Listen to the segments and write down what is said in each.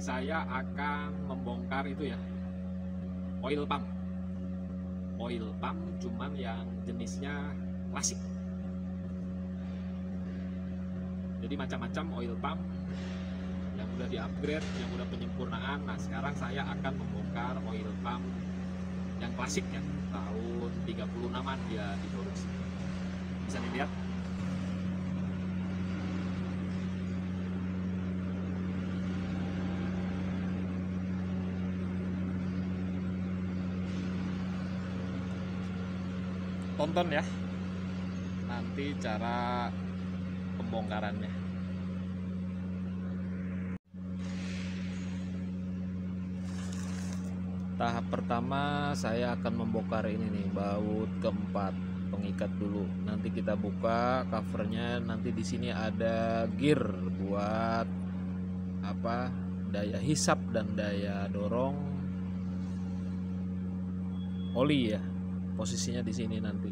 saya akan membongkar itu ya, oil pump cuman yang jenisnya klasik. Jadi macam-macam oil pump yang udah di-upgrade, yang udah penyempurnaan. Nah, sekarang saya akan membongkar oil pump yang klasik ya, tahun 36-an dia diproduksi. Bisa dilihat. Tonton ya nanti cara pembongkarannya. Tahap pertama saya akan membongkar ini nih, baut keempat pengikat dulu. Nanti kita buka covernya. Nanti di sini ada gear buat apa, daya hisap dan daya dorong oli ya. Posisinya di sini nanti.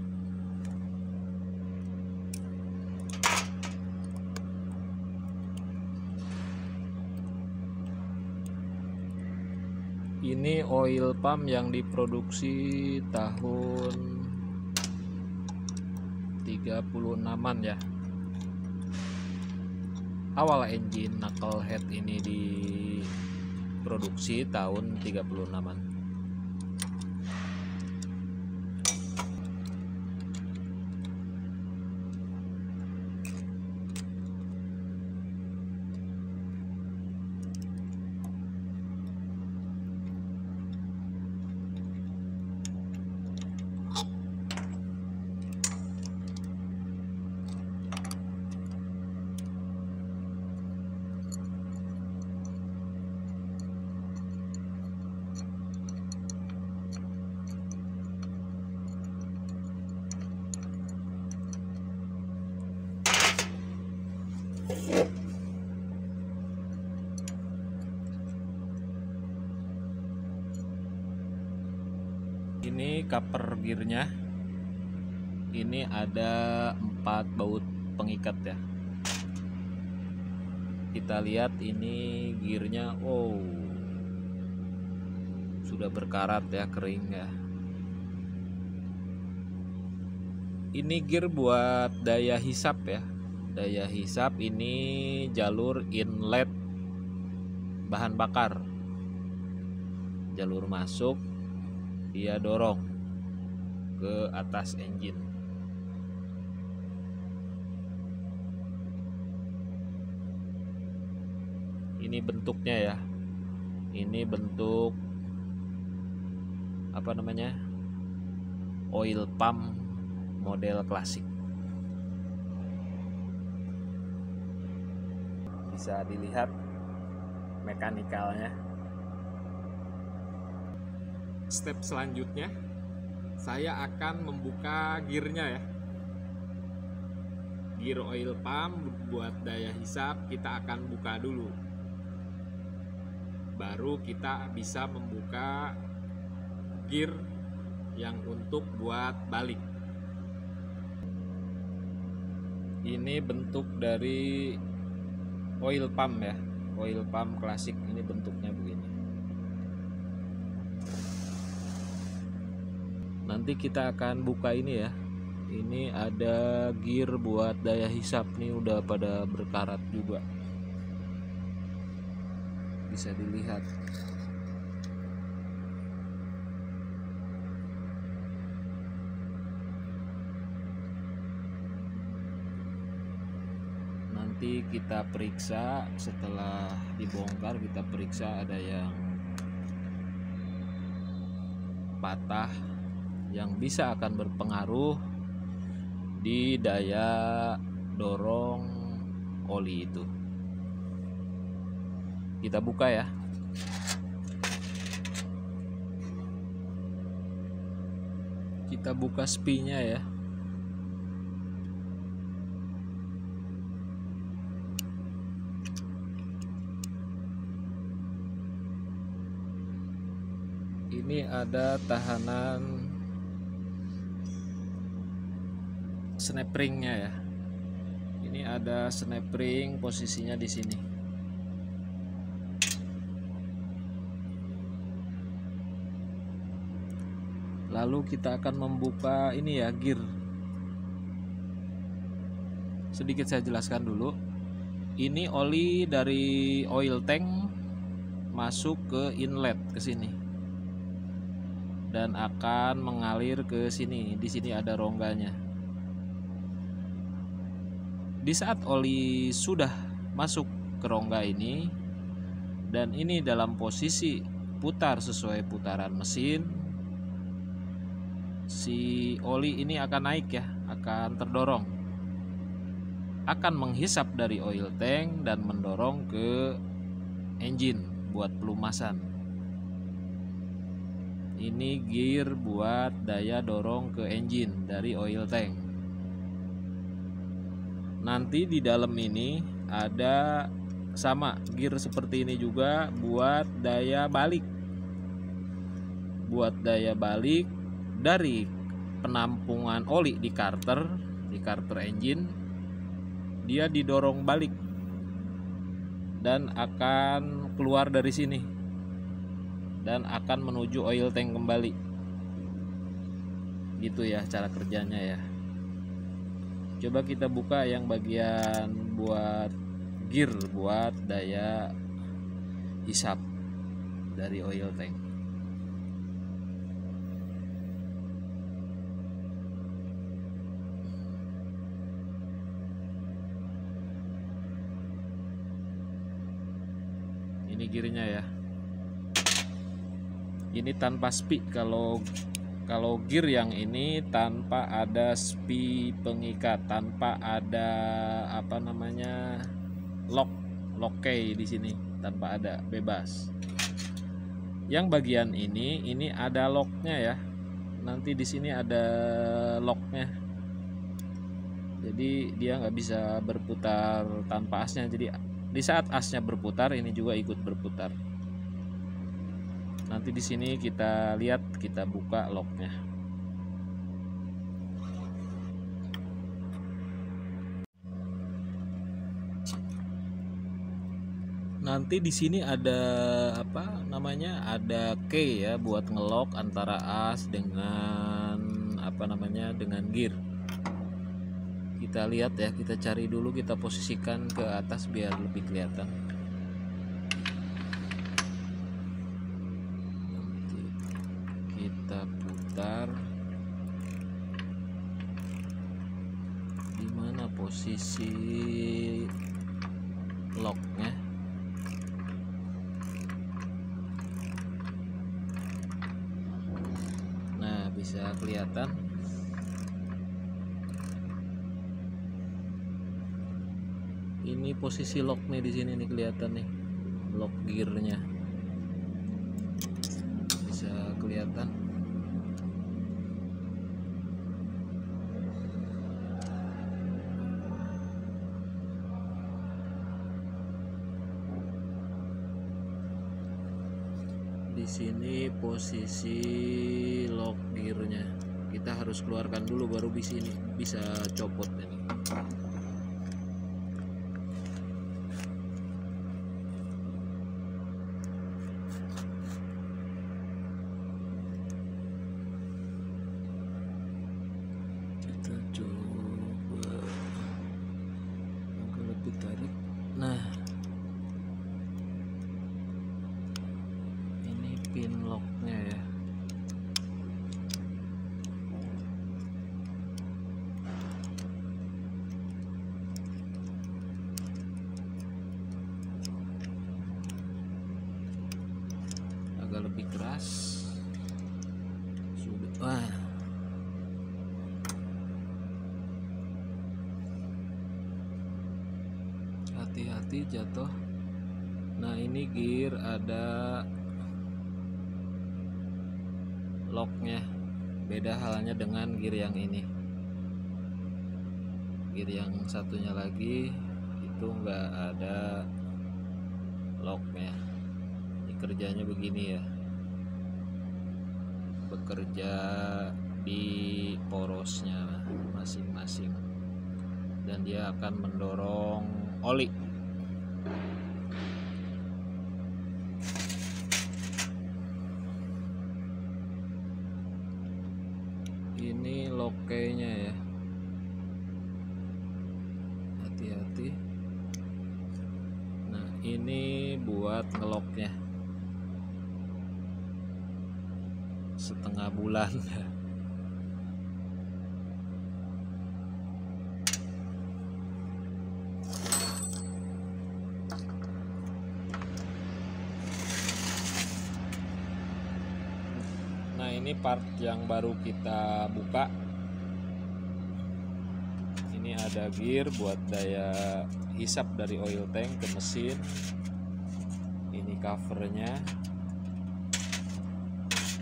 Ini oil pump yang diproduksi tahun 36-an ya. Awal engine knucklehead ini diproduksi tahun 36-an. Ini cover gearnya. Ini ada 4 baut pengikat ya. Kita lihat ini gearnya, oh sudah berkarat ya, kering ya. Ini gear buat daya hisap ya. Daya hisap ini jalur inlet bahan bakar. Jalur masuk dia dorong ke atas engine. Ini bentuknya ya. Ini bentuk apa namanya? Oil pump model klasik. Bisa dilihat mekanikalnya. Step selanjutnya saya akan membuka gearnya ya. Gear oil pump buat daya hisap kita akan buka dulu. Baru kita bisa membuka gear yang untuk buat balik. Ini bentuk dari oil pump ya. Oil pump klasik ini bentuknya begini. Nanti kita akan buka ini ya. Ini ada gear buat daya hisap nih, udah pada berkarat juga. Bisa dilihat. Nanti kita periksa setelah dibongkar, kita periksa ada yang patah yang bisa akan berpengaruh di daya dorong oli itu. Kita buka ya. Kita buka spinya ya. Ini ada tahanan snap ringnya ya. Ini ada snap ring, posisinya di sini. Lalu kita akan membuka ini ya, gear. Sedikit saya jelaskan dulu. Ini oli dari oil tank masuk ke inlet ke sini dan akan mengalir ke sini. Di sini ada rongganya. Di saat oli sudah masuk ke rongga ini dan ini dalam posisi putar sesuai putaran mesin, si oli ini akan naik ya, akan terdorong, akan menghisap dari oil tank dan mendorong ke engine buat pelumasan. Ini gear buat daya dorong ke engine dari oil tank. Nanti di dalam ini ada sama gear seperti ini juga buat daya balik. Buat daya balik dari penampungan oli di carter engine, dia didorong balik dan akan keluar dari sini dan akan menuju oil tank kembali. Gitu ya cara kerjanya ya. Coba kita buka yang bagian buat gear buat daya hisap dari oil tank. Ini gearnya ya. Ini tanpa spi. Kalau gear yang ini tanpa ada spi pengikat, tanpa ada lock key di sini, tanpa ada, bebas. Yang bagian ini ada locknya ya. Nanti di sini ada locknya. Jadi dia nggak bisa berputar tanpa asnya. Jadi di saat asnya berputar, ini juga ikut berputar. Nanti di sini kita lihat, kita buka locknya. Nanti di sini ada ada key ya buat ngelock antara as dengan dengan gear. Kita lihat ya, kita cari dulu, kita posisikan ke atas biar lebih kelihatan. Kita putar. Di mana posisi locknya? Nah, bisa kelihatan. Ini posisi lock nih, di sini nih kelihatan nih lock gearnya, bisa kelihatan. Di sini posisi lock gearnya, kita harus keluarkan dulu baru bisa copot ini. Kita coba agak lebih tarik. Nah, ini pin locknya ya. Agak lebih keras. Sudah. Wah. Hati-hati jatuh. Nah, ini gear ada locknya. Beda halnya dengan gear yang ini. Gear yang satunya lagi itu enggak ada locknya. Ini kerjanya begini ya, bekerja di porosnya masing-masing dan dia akan mendorong oli. Ini lokenya ya, hati-hati. Nah ini buat ngeloknya, setengah bulan. Nah ini part yang baru kita buka. Ini ada gear buat daya hisap dari oil tank ke mesin. Ini covernya.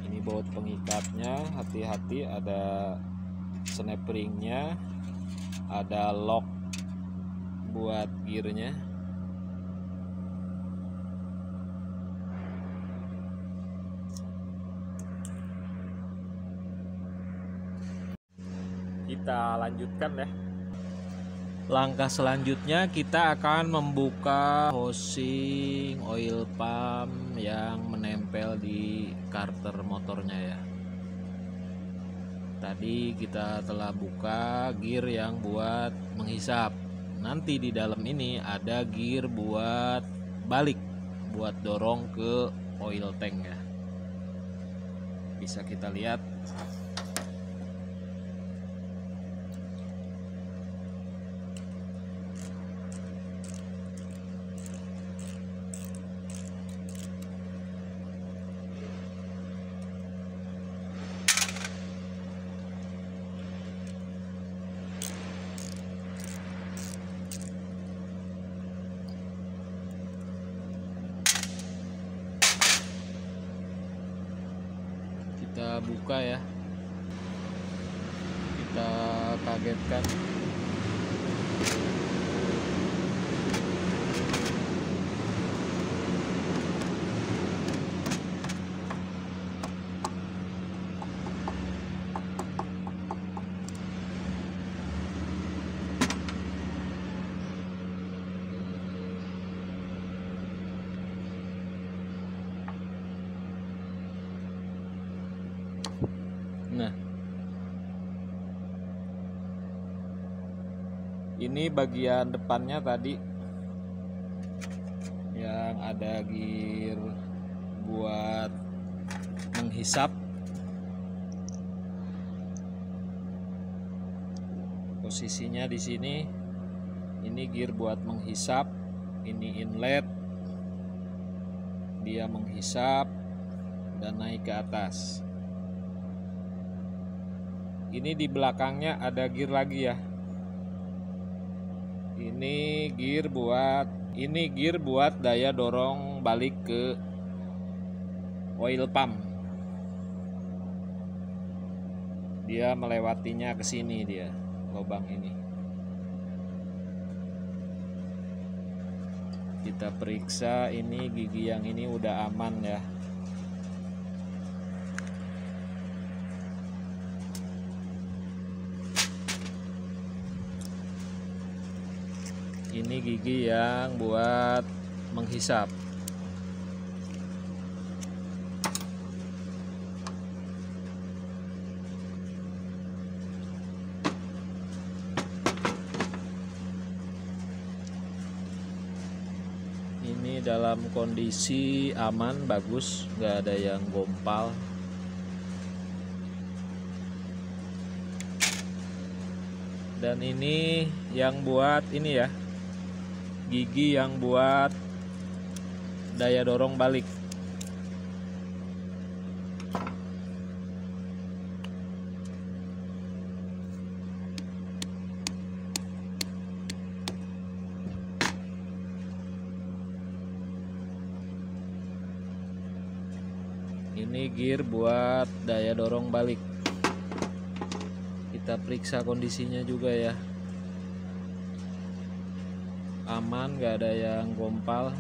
Ini baut pengikatnya, hati-hati, ada snap ringnya, ada lock buat gearnya. Kita lanjutkan ya. Langkah selanjutnya kita akan membuka housing oil pump yang menempel di karter motornya ya. Tadi kita telah buka gear yang buat menghisap. Nanti di dalam ini ada gear buat balik, buat dorong ke oil tank ya. Bisa kita lihat. Kita buka ya, kita kagetkan. Nah, ini bagian depannya tadi yang ada gear buat menghisap. Posisinya di sini. Ini gear buat menghisap, ini inlet. Dia menghisap dan naik ke atas. Ini di belakangnya ada gear lagi ya. Ini gear buat daya dorong balik ke oil pump. Dia melewatinya ke sini dia, lubang ini. Kita periksa ini gigi yang ini udah aman ya. Ini gigi yang buat menghisap. Ini dalam kondisi aman, bagus, nggak ada yang gompal. Dan ini yang buat ini ya, gigi yang buat daya dorong balik. Ini gear buat daya dorong balik. Kita periksa kondisinya juga ya. Aman, gak ada yang gompal.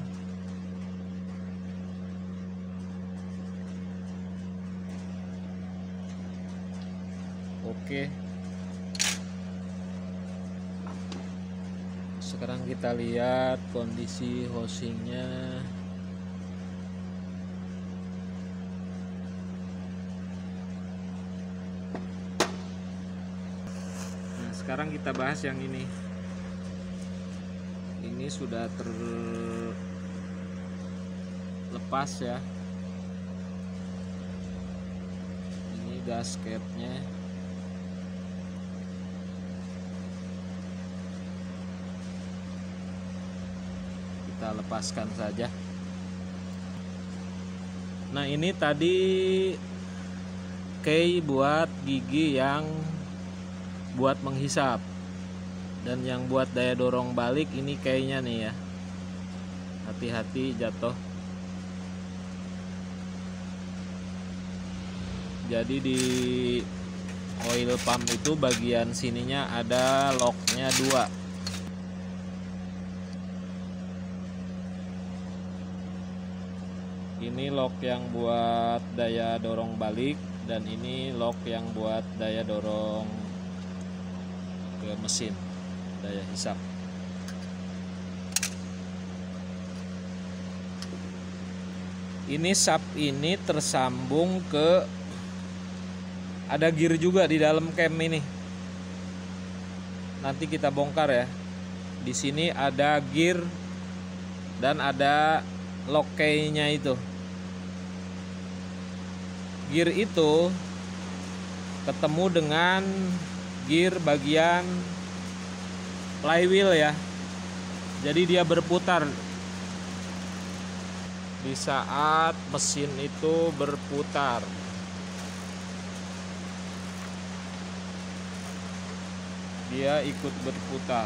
Oke. Sekarang kita lihat kondisi housingnya. sekarang kita bahas yang ini. Ini sudah terlepas ya. Ini gasketnya. Kita lepaskan saja. Nah, ini tadi key buat gigi yang buat menghisap, dan yang buat daya dorong balik ini kayaknya nih ya. Hati-hati jatuh. Jadi di oil pump itu bagian sininya ada locknya 2. Ini lock yang buat daya dorong balik, dan ini lock yang buat daya dorong ke mesin, daya hisap. Ini sub ini tersambung ke, ada gear juga di dalam cam ini. Nanti kita bongkar ya. Di sini ada gear dan ada lock key-nya itu. Gear itu ketemu dengan gear bagian flywheel ya. Jadi dia berputar di saat mesin itu berputar. Dia ikut berputar.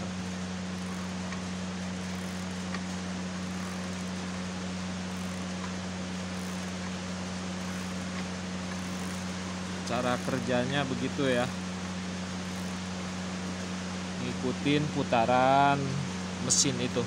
Cara kerjanya begitu ya. Ngikutin putaran mesin itu.